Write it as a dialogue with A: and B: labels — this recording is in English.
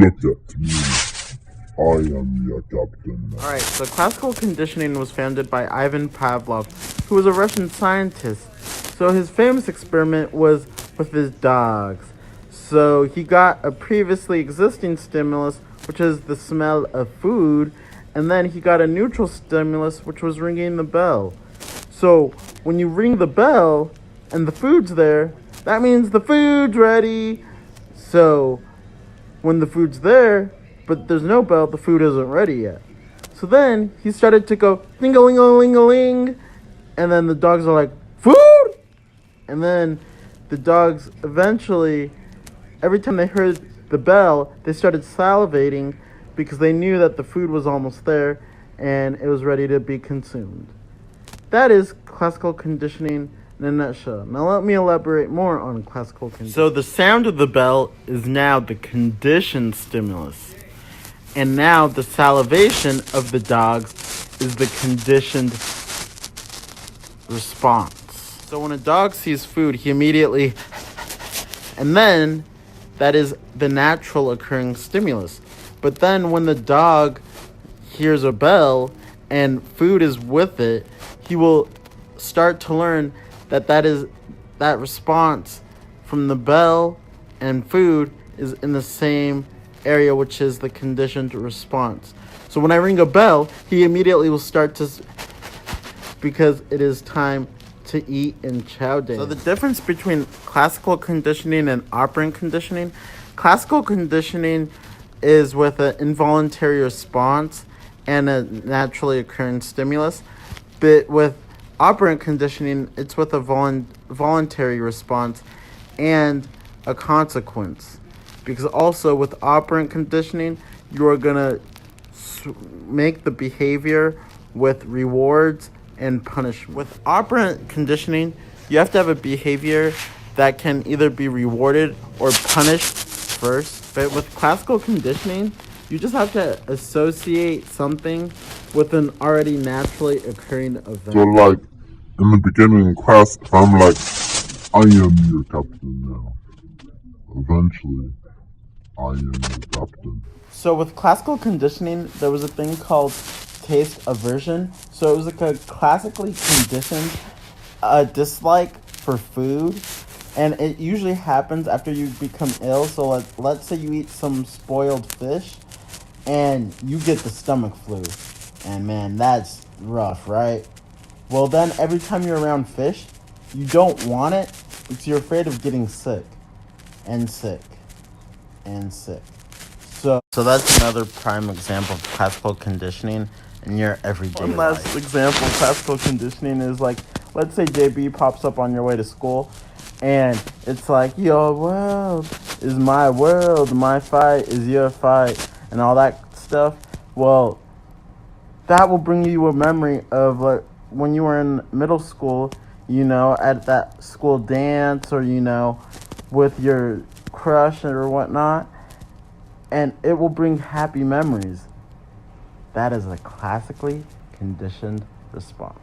A: Look at me. I am your captain now.
B: Alright, so classical conditioning was founded by Ivan Pavlov, who was a Russian scientist. So his famous experiment was with his dogs. So he got a previously existing stimulus, which is the smell of food, and then he got a neutral stimulus, which was ringing the bell. So when you ring the bell and the food's there, that means the food's ready. So when the food's there, but there's no bell, the food isn't ready yet. So then he started to go ding-a-ling-a-ling-a-ling, and then the dogs are like, food! And then the dogs eventually, every time they heard the bell, they started salivating because they knew that the food was almost there and it was ready to be consumed. That is classical conditioning in a nutshell. Now let me elaborate more on classical conditioning. So the sound of the bell is now the conditioned stimulus. And now the salivation of the dogs is the conditioned response. So when a dog sees food, he immediately, and then that is the natural occurring stimulus. But then when the dog hears a bell and food is with it, he will start to learn that response from the bell and food is in the same area, which is the conditioned response. So when I ring a bell, he immediately will start to, because it is time to eat and chow down. So the difference between classical conditioning and operant conditioning, classical conditioning is with an involuntary response and a naturally occurring stimulus, but with operant conditioning, it's with a voluntary response and a consequence. Because also with operant conditioning, you are going to make the behavior with rewards and punishment. With operant conditioning, you have to have a behavior that can either be rewarded or punished first. But with classical conditioning, you just have to associate something with an already naturally occurring event.
A: So like, in the beginning in class, if I'm like, I am your captain now. Eventually, I am your captain.
B: So with classical conditioning, there was a thing called taste aversion. So it was like a classically conditioned dislike for food. And it usually happens after you become ill. So let's say you eat some spoiled fish and you get the stomach flu. And man, that's rough, right? Well, then every time you're around fish, you don't want it because you're afraid of getting sick and sick and sick. So that's another prime example of classical conditioning in your everyday life. One last example of classical conditioning is like, let's say JB pops up on your way to school, and it's like, your world is my world, my fight is your fight, and all that stuff. Well, that will bring you a memory of like when you were in middle school, you know, at that school dance or, you know, with your crush or whatnot. And it will bring happy memories. That is a classically conditioned response.